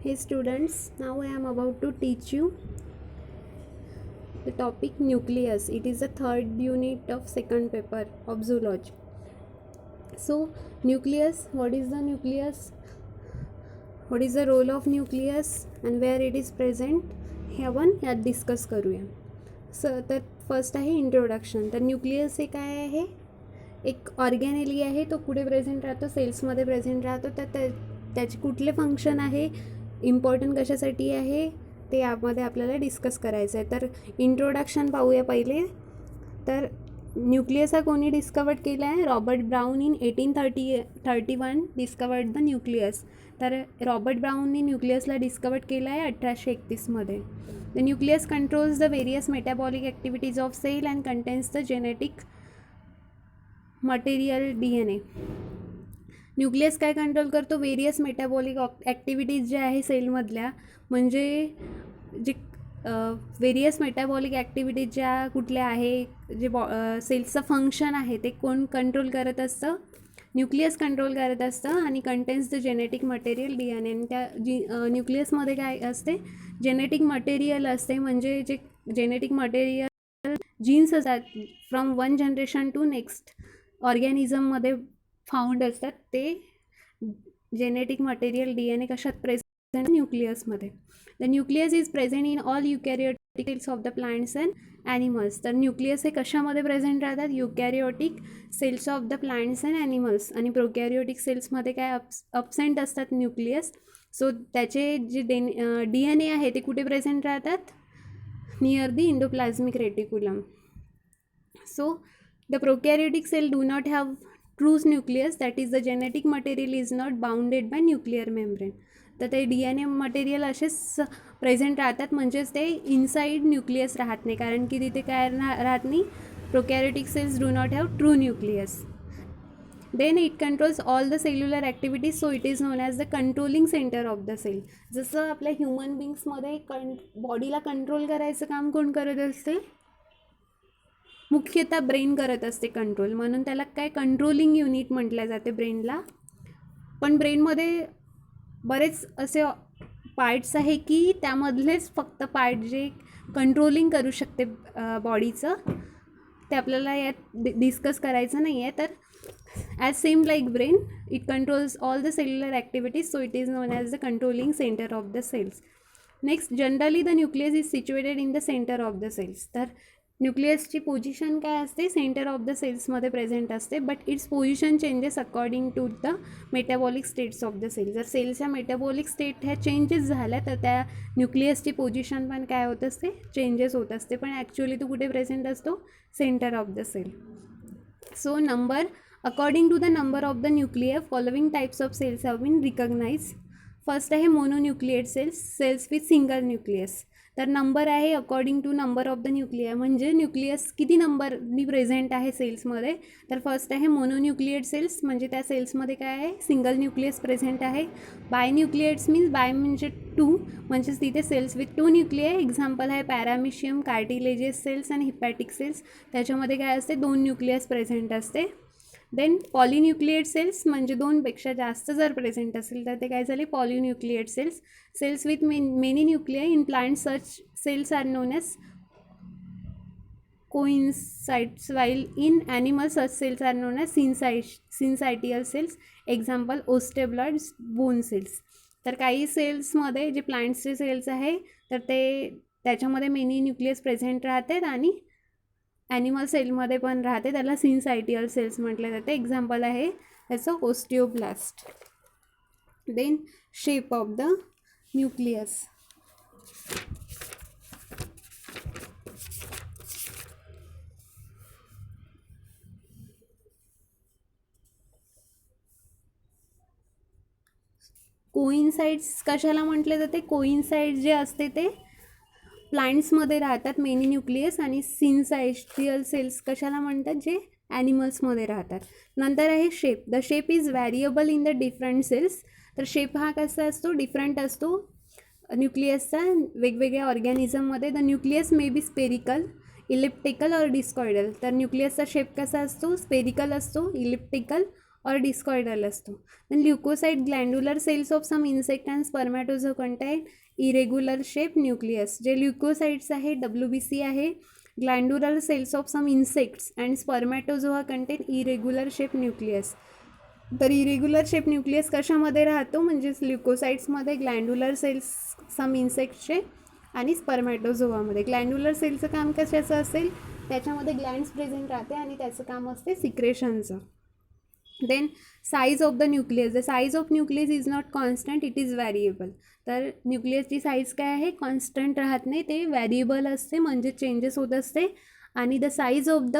Hey students, now I am about to teach you the topic nucleus. It is the third unit of second paper of zoology. So nucleus, what is the nucleus? What is the role of nucleus and where it is present? हे आपण यात discuss करूया. तर first आहे introduction. तर nucleus हे काय आहे? एक ऑर्गॅनेली आहे, तो कुठे प्रेझेंट राहतो? सेल्समध्ये प्रेझेंट राहतो. तर त्याचे कुठले फंक्शन आहे, इम्पॉर्टंट कशासाठी आहे, ते यामध्ये आपल्याला डिस्कस करायचं आहे. तर इंट्रोडक्शन पाहूया पहिले. तर न्यूक्लियस हा कोणी डिस्कवर्ड केला आहे? Robert Brown in 1831 discovered the nucleus. तर रॉबर्ट ब्राउनने न्यूक्लियसला डिस्कवर्ड केलं आहे 1831मध्ये. The nucleus controls the various metabolic activities of cell and contains the genetic material DNA. Nucleus काय कंट्रोल करतो? वेरियस मेटाबॉलिक ॲक्टिव्हिटीज ज्या आहे सेलमधल्या, म्हणजे जे वेरियस मेटाबॉलिक ॲक्टिव्हिटीज ज्या कुठल्या आहे, जे सेल्सचं फंक्शन आहे ते कोण कंट्रोल करत असतं? न्यूक्लियस कंट्रोल करत असतं. आणि contains the genetic material DNA. आणि त्या न्यूक्लियसमध्ये काय असते? जेनेटिक मटेरियल असते. म्हणजे जे जेनेटिक मटेरियल जीन्स असतात from one generation to next ऑर्गॅनिझममध्ये फाउंड असतात, ते जेनेटिक मटेरियल DNA कशात प्रेझेंट? न्यूक्लियसमध्ये. The nucleus is present in all eukaryotic cells of the plants and animals. तर न्यूक्लियस हे कशामध्ये प्रेझेंट राहतात? Eukaryotic cells of the plants and animals. आणि प्रोकॅरियोटिक सेल्समध्ये काय अब्सेंट असतात न्यूक्लियस. सो त्याचे जे DNA आहे ते कुठे प्रेझेंट राहतात? Near the endoplasmic reticulum. So the prokaryotic cell do not have true nucleus, that is the genetic material is not bounded by nuclear membrane. तर ते DNA मटेरियल असेच प्रेझेंट राहतात, म्हणजेच ते इनसाइड न्यूक्लियस राहत नाही, कारण की तिथे काय राहत नाही? Prokaryotic cells do not have true nucleus. Then it controls all the cellular activities, so it is known as the controlling centre of the cell. जसं आपल्या ह्युमन बिंग्समध्ये बॉडीला कंट्रोल करायचं काम कोण करत असते? मुख्यतः ब्रेन करत असते कंट्रोल, म्हणून त्याला काय कंट्रोलिंग युनिट म्हटलं जाते ब्रेनला. पण ब्रेनमध्ये बरेच असे पार्ट्स आहे की त्यामधलेच फक्त पार्ट जे कंट्रोलिंग करू शकते बॉडीचं, ते आपल्याला यात डिस्कस करायचं नाही आहे. तर as same like brain, it controls all the cellular activities, so it is known as the controlling centre of the cells. Next, generally the nucleus is situated in the centre of the cells. तर न्यूक्लियसची position काय असते? Centre of the सेल्समध्ये present असते, but its position changes according to the metabolic states of the cell. जर सेलच्या metabolic state ह्या changes झाल्या तर त्या न्यूक्लियसची पोझिशन पण काय होत असते? चेंजेस होत असते. पण ॲक्च्युअली तो कुठे प्रेझेंट असतो? Centre of the cell. So number, according to the number of the nuclear, following types of cells have been recognise. First आहे mononucleate cells, cells with single nucleus. तर नंबर आहे according to number of the nuclear, म्हणजे nucleus किती नंबरनी present आहे सेल्समध्ये. तर first आहे मोनोन्यूक्लिएट सेल्स, म्हणजे त्या सेल्समध्ये काय आहे? सिंगल न्यूक्लियस प्रेझेंट आहे. बाय न्यूक्लिएट्स मीन्स बाय म्हणजे टू, म्हणजेच तिथे cells with two nuclear. Example आहे पॅरामिशियम, कार्टिलेजियस सेल्स आणि हिपॅटिक सेल्स. त्याच्यामध्ये काय असते? दोन न्यूक्लियस प्रेझेंट असते. देन पॉलिन्यूक्लिएट सेल्स, म्हणजे दोनपेक्षा जास्त जर प्रेझेंट असेल तर ते काय झाले? Polynucleate cells. Cells with many nuclear in plant such cells are known as coenocytes, while in animals such cells are known as syncytial cells. Example osteoblasts, bone cells. तर काही सेल्समध्ये जे प्लांट्सचे सेल्स आहे तर ते त्याच्यामध्ये मेनी न्यूक्लियस प्रेझेंट राहतात, आणि ॲनिमल सेलमध्ये पण राहते, त्याला सिन्सायटियल सेल्स म्हटले जाते. एक्झाम्पल आहे त्याचं osteoblast. Then shape of the nucleus. Coenocytes कशाला म्हटले जाते? कोइन्साइड्स जे असते ते प्लांट्समध्ये राहतात मेनी न्यूक्लियस, आणि सिन्सायटियल सेल्स कशाला म्हणतात? जे ॲनिमल्समध्ये राहतात. नंतर आहे shape. The shape is variable in the different cells. तर शेप हा कसा असतो? डिफरंट असतो न्यूक्लियसचा वेगवेगळ्या ऑर्गॅनिझममध्ये. The nucleus may be spherical, elliptical or discoidal. तर न्यूक्लियसचा शेप कसा असतो? स्पेरिकल असतो, इलिप्टिकल और डिस्कॉइडल असतो. Then leucocyte glandular cells of some insect and spermatozoa contain irregular shape nucleus. जे ल्युकोसाइट्स आहे WBC आहे, glandular cells of some insects and spermatozoa contain irregular shape nucleus. तर irregular shape nucleus कशामध्ये राहतो, म्हणजेच ल्युकोसाइट्समध्ये, ग्लँड्युलर cells सम इन्सेक्ट्सचे आणि स्पर्मॅटोझोआमध्ये. ग्लँड्युलर सेलचं काम कशाचं असेल, त्याच्यामध्ये ग्लँड्स प्रेझेंट राहते आणि त्याचं काम असते सिक्रेशनचं. Then size of the nucleus. The size of nucleus is not constant, it is variable. तर न्यूक्लियसची साईज काय आहे, कॉन्स्टंट राहत नाही, ते व्हॅरिएबल असते, म्हणजे चेंजेस होत असते. आणि the size of the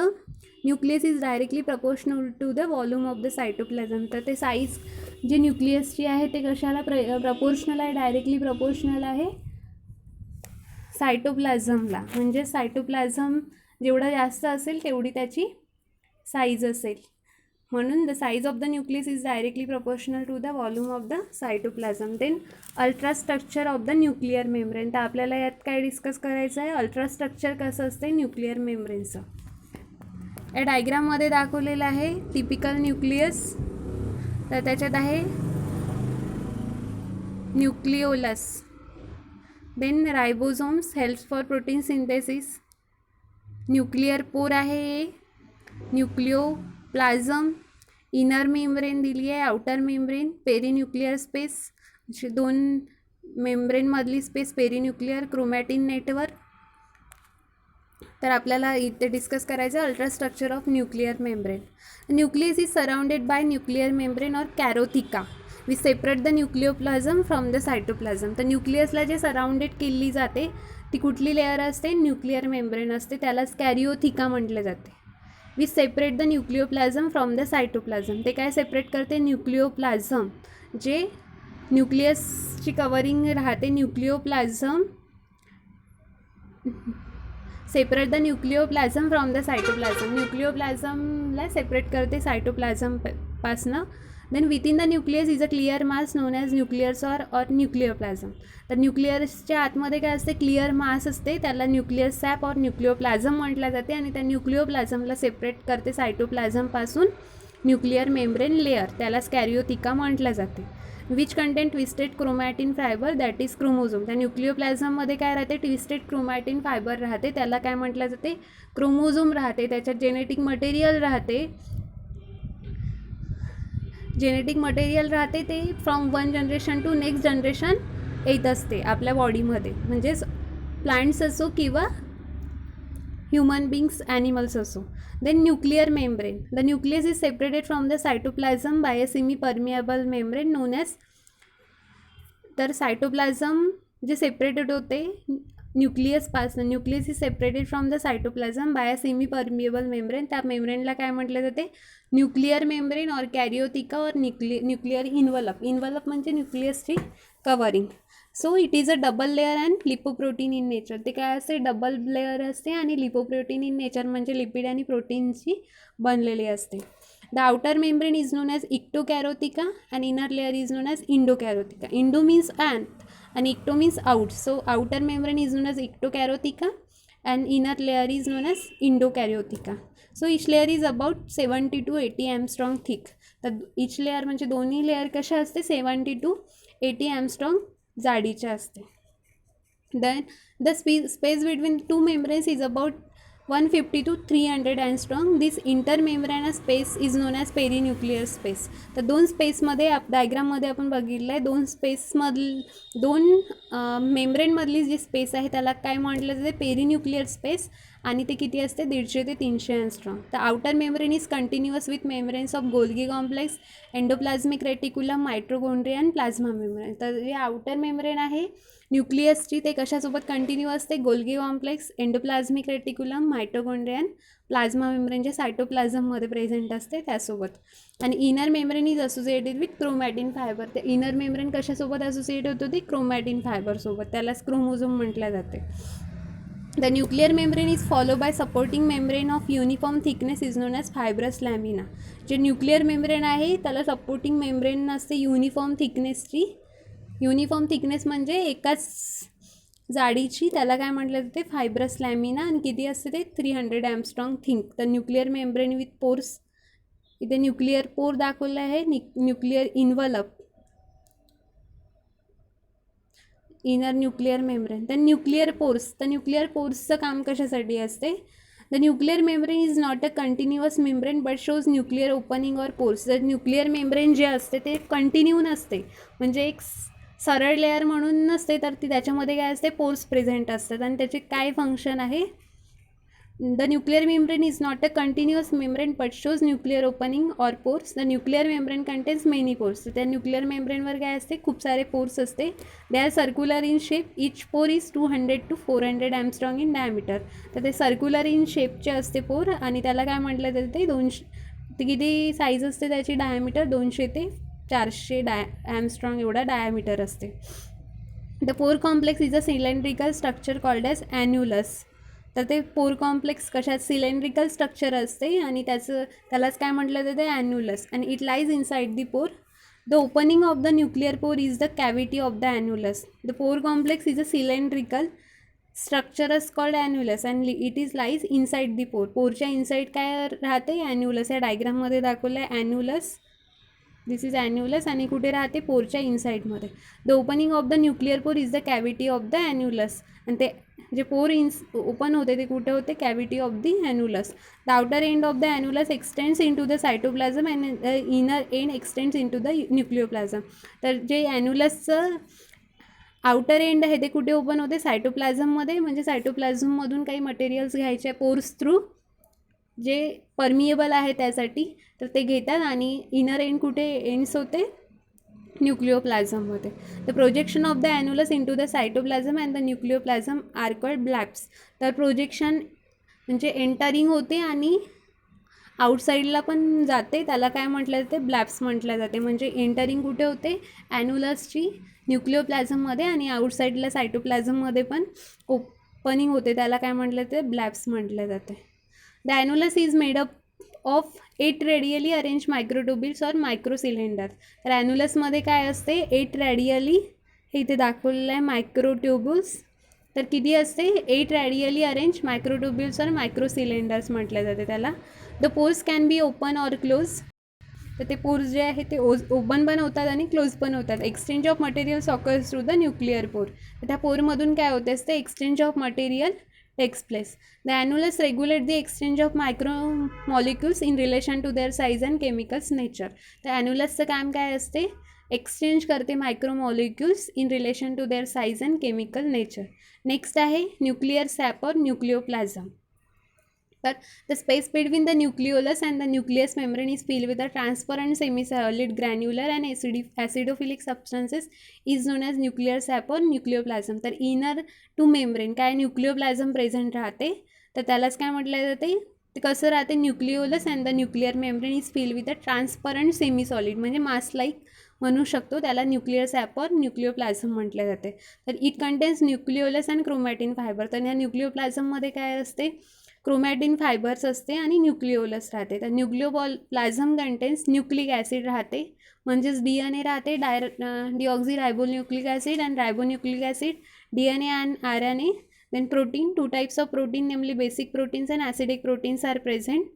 nucleus is directly proportional to the volume of the cytoplasm. तर ते साईज जे न्यूक्लियसची आहे ते कशाला प्रपोर्शनल आहे, डायरेक्टली प्रपोर्शनल आहे सायटोप्लाझमला. म्हणजे सायटोप्लाझम जेवढा जास्त असेल तेवढी त्याची साईज असेल. म्हणून the size of the nucleus is directly proportional to the volume of the cytoplasm. Then ultrastructure of the nuclear membrane. तर आपल्याला यात काय डिस्कस करायचं आहे, अल्ट्रास्ट्रक्चर कसं असते न्यूक्लिअर मेम्ब्रेनचं. या डायग्राममध्ये दाखवलेलं आहे टिपिकल न्यूक्लियस. तर त्याच्यात आहे nucleolus. Then ribosomes helps for protein synthesis. Nuclear pore आहे, न्यूक्लिओप्लाझम, इनर मेम्ब्रेन दिली आहे, आउटर मेम्ब्रेन, पेरिन्यूक्लिअर स्पेस, अशी दोन मेम्ब्रेनमधली स्पेस पेरिन्यूक्लिअर, क्रोमॅटिन नेटवर्क. तर आपल्याला इथे डिस्कस करायचं ultrastructure of nuclear membrane. Nucleus is surrounded by nuclear membrane or karyotheca. We separate the nucleoplasm from the cytoplasm. तर न्यूक्लियसला जे सराउंडेड केली जाते ती कुठली लेअर असते, न्यूक्लिअर मेम्ब्रेन असते, त्यालाच कॅरिओथिका म्हटले जाते. We separate the nucleoplasm from the cytoplasm. ते काय सेपरेट करते, न्यूक्लिओप्लाझम जे न्यूक्लियसची कवरिंग राहते, nucleoplasm separate the nucleoplasm from the cytoplasm. न्यूक्लिओप्लाझमला सेपरेट करते सायटोप्लाझमपासनं. Then within the nucleus is a clear mass known as nucleus or nucleoplasm. तर न्यूक्लियसच्या आतमध्ये काय असते, क्लिअर मास असते, त्याला न्यूक्लियस सॅप और न्यूक्लिओप्लाझम म्हटलं जाते. आणि त्या न्यूक्लिओप्लाझमला सेपरेट करते सायटोप्लाझमपासून न्यूक्लिअर मेम्ब्रेन लेअर, त्यालाच कॅरिओथिका म्हटलं जाते. Which contain twisted chromatin fibre that is chromosome. त्या न्यूक्लिओप्लाझममध्ये काय राहते, ट्विस्टेड क्रोमॅटिन फायबर राहते, त्याला काय म्हटलं जाते, क्रोमोझोम राहते. त्याच्यात जेनेटिक मटेरियल राहते, जेनेटिक मटेरियल राहते, ते from one generation to next generation येत असते आपल्या बॉडीमध्ये, म्हणजेच प्लांट्स असो किंवा ह्युमन बींग्स, ॲनिमल्स असो. Then nuclear membrane. The nucleus is separated from the cytoplasm by a semi permeable membrane known as. तर सायटोप्लाझम जे सेपरेटेड होते न्यूक्लियसपासून, nucleus is separated from the cytoplasm by a semi permeable membrane. त्या मेम्ब्रेनला काय म्हटलं जाते, न्यूक्लिअर मेम्ब्रेन और कॅरिओथिका और न्यूक्लिअर इन्व्हलप. इन्व्हलप म्हणजे न्यूक्लियसची covering. So it is a double layer and lipoprotein in nature. ते काय असते, डबल लेअर असते आणि लिपोप्रोटीन इन नेचर म्हणजे लिपिड आणि प्रोटीनची बनलेली असते. The outer membrane is known as ectokaryotheca and inner layer is known as endokaryotheca. Endo means and ecto means out. So outer membrane is known as ectokaryotheca and inner layer is known as endokaryotheca. So each layer is about 70 to 80 Armstrong thick. तर each layer म्हणजे दोन्ही layer कशा असते, 70 to 80 Armstrong जाडीच्या असते. Then the space between two membranes is about 150 to 300 Armstrong. This intermembranous space is known as perinuclear space. तर दोन स्पेसमध्ये डायग्राममध्ये आपण बघितलं आहे, दोन स्पेसमधली दोन मेम्ब्रेनमधली जी स्पेस आहे त्याला काय म्हटलं जाते, पेरिन्यूक्लिअर स्पेस. आणि ते किती असते, 150 ते 300 Armstrong. तर outer membrane is continuous with membranes of Golgi complex, endoplasmic reticulum, mitochondria and plasma membrane. तर जे आउटर मेम्ब्रेन आहे न्यूक्लियसची ते कशासोबत कंटिन्यू असते, Golgi complex, endoplasmic reticulum, mitochondria and plasma membrane जे सायटोप्लाझममध्ये प्रेझेंट असते त्यासोबत. आणि inner membrane is associated with chromatin fibre. ते इनर मेम्ब्रेन कशासोबत असोसिएट होतो, ते क्रोमॅटिन फायबरसोबत, त्यालाच क्रोमोझोम म्हटलं जाते. The nuclear membrane is follow by supporting membrane of uniform thickness is known as fibrous lamina. जे न्यूक्लिअर मेम्ब्रेन आहे त्याला सपोर्टिंग मेम्ब्रेन असते युनिफॉर्म थिकनेसची. युनिफॉर्म थिकनेस म्हणजे एकाच जाडीची, त्याला काय म्हटलं जाते, फायब्रस लॅमिना. आणि किती असते ते 300 Armstrong थिक. तर न्यूक्लिअर मेम्ब्रेन विथ पोर्स इथे न्यूक्लिअर पोर दाखवलं आहे, nuclear envelope, inner nuclear membrane. तर न्यूक्लिअर पोर्स, तर न्यूक्लिअर पोर्सचं काम कशासाठी असते? The nuclear membrane is not a continuous membrane but shows nuclear opening or pores. जर न्यूक्लिअर मेम्ब्रेन जे असते ते कंटिन्यू नसते, म्हणजे एक सरळ लेअर म्हणून नसते, तर ती त्याच्यामध्ये काय असते, पोर्स प्रेझेंट असतात. आणि त्याचे काय फंक्शन आहे? The nuclear membrane is not a continuous membrane but shows nuclear opening or pores. The nuclear membrane contains many pores. तर त्या न्यूक्लिअर मेम्ब्रेनवर काय असते, खूप सारे पोर्स असते. They are circular in shape. इच पोर is 200 to 400 Armstrong in diameter. तर ते सर्क्युलर इन शेपचे असते पोर, आणि त्याला काय म्हटलं जातं, ते 200, ते किती साईज असते त्याची, डायमीटर 200 ते 400 Armstrong एवढा डायमीटर असते. The pore complex is a cylindrical structure called as annulus. तर ते पोर कॉम्प्लेक्स कशात, सिलेंड्रिकल स्ट्रक्चर असते, आणि त्यालाच काय म्हटलं जातं, ॲन्युलस. आणि it lies inside the pore. The opening of the nuclear pore is the cavity of the annulus. The pore complex is a cylindrical स्ट्रक्चरच called annulus and it is lies inside the pore. पोरच्या inside काय राहते, ॲन्युलस. या डायग्राममध्ये दाखवलं आहे ॲन्युलस, दिस is ॲन्युलस, आणि कुठे राहते, पोरच्या इनसाइडमध्ये. The opening of the nuclear pore is the cavity of the annulus. आणि ते जे पोर ओपन होते ते कुठे होते, cavity of the annulus. The outer end of the annulus extends into the cytoplasm and inner end extends into the nucleoplasm. तर जे ॲन्युलसचं outer end आहे ते कुठे ओपन होते, सायटोप्लाझममध्ये. म्हणजे सायटोप्लाझममधून काही मटेरियल्स घ्यायचे पोर्स थ्रू, जे परमिएबल आहे त्यासाठी, तर ते घेतात. आणि इनर एंड कुठे एंड्स होते, न्यूक्लिओप्लाझममध्ये. The projection of the annulus into the cytoplasm and the nucleoplasm are called blebs. तर प्रोजेक्शन म्हणजे एंटरिंग होते आणि आउटसाईडला पण जाते, त्याला काय म्हटलं जाते, ब्लॅप्स म्हटलं जाते. म्हणजे एंटरिंग कुठे होते, ॲन्युलसची न्यूक्लिओप्लाझममध्ये, आणि आउटसाईडला सायटोप्लाझममध्ये पण ओपनिंग होते, त्याला काय म्हटलं जाते, ब्लॅप्स म्हटलं जाते. The annulus is made up of 8 radially arrange microtubules or microcylinder. तर ॲन्युलसमध्ये काय असते, 8 रेडियली, हे इथे दाखवलेलं आहे, मायक्रोट्युब्युल्स. तर किती असते, 8 रेडियली अरेंज मायक्रोट्युब्युल्स ऑर मायक्रोसिलेंडर्स म्हटलं जाते त्याला. The pores can be open or close. तर ते पोर्स जे आहे ते ओपन पण होतात आणि क्लोज पण होतात. Exchange of materials occurs through the nuclear पोर. तर त्या पोरमधून काय होते असते, exchange of material takes place. The annulus regulate the exchange of micromolecules in relation to their size and chemicals nature. तर ॲन्युलसचं काम काय असते, एक्सचेंज करते micromolecules in relation to their size and chemical nature. Next आहे nuclear sap or nucleoplasm. तर the space between the nucleolus and the nucleus membrane is filled with a transparent semi-solid granular and acidophilic substances is known as nuclear sap or nucleoplasm. तर inner two membrane काय, nucleoplasm present राहते, तर त्यालाच काय म्हटलं जाते, ते कसं राहते, nucleolus and the nuclear membrane is filled with a transparent semi-solid, म्हणजे मास लाईक म्हणू शकतो, त्याला न्यूक्लिअर सॅप और न्यूक्लिओप्लाझम म्हटले जाते. तर it contains nucleolus and chromatin fibre. तर या न्यूक्लिओप्लाझममध्ये काय असते, क्रोमॅटिन फायबर्स असते आणि न्यूक्लिओलस राहते. तर न्यूक्लिओप्लाझम कंटेन्स न्यूक्लिक ॲसिड राहते, म्हणजेच DNA राहते, deoxy acid and ribonucleic acid, DNA and RNA. Then protein, 2 types of protein namely basic proteins and acidic proteins are present.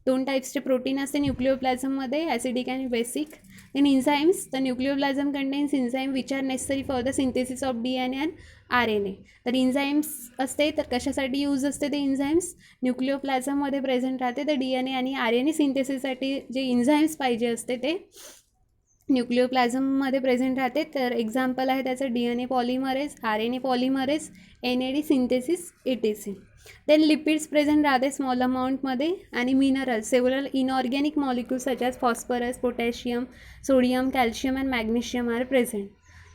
2 टाईप्सचे प्रोटीन असते न्यूक्लिओप्लाझममध्ये, ॲसिडिक आणि basic. Then enzymes, the nucleoplasm contains enzyme which are necessary for the synthesis of DNA and RNA. तर इन्झाईम्स असते, तर कशासाठी use असते ते इन्झाईम्स, न्यूक्लिओप्लाझममध्ये प्रेझेंट राहते. तर DNA आणि RNA सिंथेसिससाठी जे इन्झाईम्स पाहिजे असते ते न्यूक्लिओप्लाझममध्ये प्रेझेंट राहते. तर एक्झाम्पल आहे त्याचं DNA polymerase, RNA polymerase, NAD synthesis, ETC. Then lipids present राहते स्मॉल अमाऊंटमध्ये, आणि minerals, several inorganic molecules such as phosphorus, potassium, sodium, calcium and magnesium are present.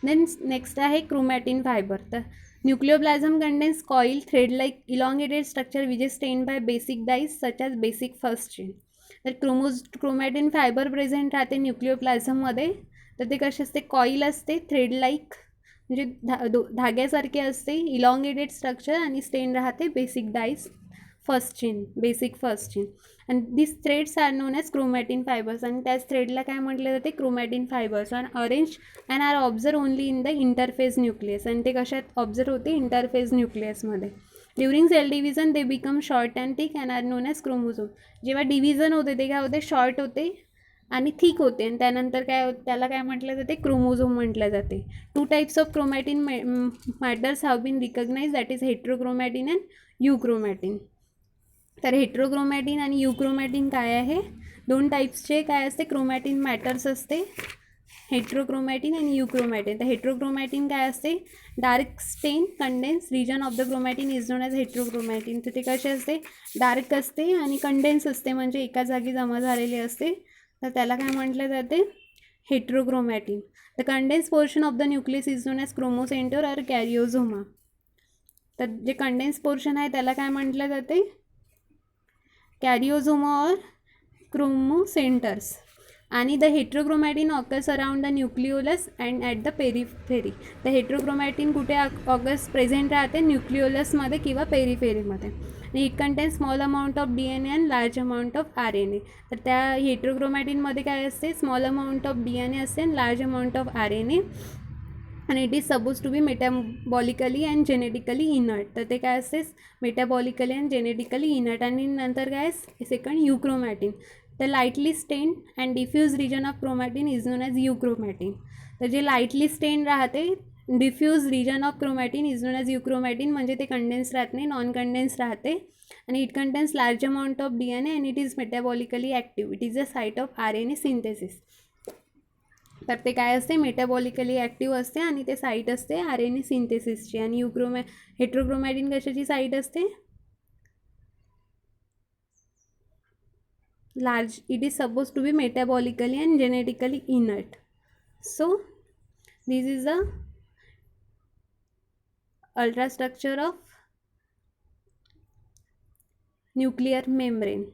Then next आहे क्रोमॅटिन फायबर. तर nucleoplasm contains coil thread like elongated structure which is stained by basic dyes such as basic first chain. तर chromatin fibre present राहते न्यूक्लिओप्लाझममध्ये. तर ते कसे असते, coil असते, थ्रेड लाईक म्हणजे धाग्यासारखे असते, इलॉंगेटेड स्ट्रक्चर, आणि स्टेन राहते basic dyes first chain, basic first chain. आणि this threads are known as chromatin fibres. आणि त्याच थ्रेडला काय म्हटलं जाते, क्रोमॅटिन फायबर्स. आणि arrange and are observe only in the interphase nucleus. आणि ते कशात ऑब्झर्व होते, इंटरफेस न्यूक्लियसमध्ये. During cell division they become short and thick and are known as chromosome. जेव्हा डिव्हिजन होते ते काय होते, शॉर्ट होते आणि थिक होते आणि त्यानंतर त्याला काय म्हटलं जाते, क्रोमोझोम म्हटलं जाते. 2 types of chromatin matters have been recognise, that is heterochromatin and euchromatin. तर हेट्रोक्रोमॅटिन आणि यूक्रोमॅटिन काय आहे, 2 टाईप्सचे काय असते, क्रोमॅटिन मॅटर्स असते, हेट्रोक्रोमॅटिन आणि यूक्रोमॅटिन. तर हेट्रोक्रोमॅटिन काय असते, dark stain condense region of the chromatin is known as heterochromatin. तर ते कसे असते, डार्क असते आणि कंडेन्स असते, म्हणजे एका जागी जमा झालेले असते, तर त्याला काय म्हटलं जाते, heterochromatin. The condense portion of the nucleus is known as chromocentre or karyosoma. तर जे कंडेन्स पोर्शन आहे त्याला काय म्हटलं जाते, कॅरिओझोमा और क्रोमोसेंटर्स. आणि the heterochromatin occurs around the nucleolus and at the periphery. तर हेट्रोक्रोमॅटिन कुठे ऑकर्स प्रेझेंट राहते, न्यूक्लिओलसमध्ये किंवा पेरिफेरीमध्ये. आणि it content small amount of DNA and large amount of RNA. तर त्या हेट्रोक्रोमॅटिनमध्ये काय असते, स्मॉल अमाऊंट ऑफ DNA असते आणि लार्ज अमाऊंट ऑफ RNA, आणि it is suppose to be metabolically and genetically inert. तर ते काय असते, मेटाबॉलिकली अँड जेनेटिकली इनर्ट. आणि नंतर काय second, euchromatin. The lightly stain and diffuse region of chromatin is known as euchromatin. तर जे लाईटली स्टेन राहते, diffuse region of chromatin is known as euchromatin, म्हणजे ते कंडेन्स राहत नाही, नॉन कंडेन्स राहते. आणि it contains large amount of DNA and it is metabolically active. It is a site of RNA synthesis. तर ते काय असते, मेटाबॉलिकली ॲक्टिव्ह असते आणि ते साईट असते RNA सिंथेसिसची. आणि हेट्रोक्रोमॅटिन कशाची साईट असते, large. It is supposed to be metabolically and genetically inert. So this is the ultrastructure of nuclear membrane.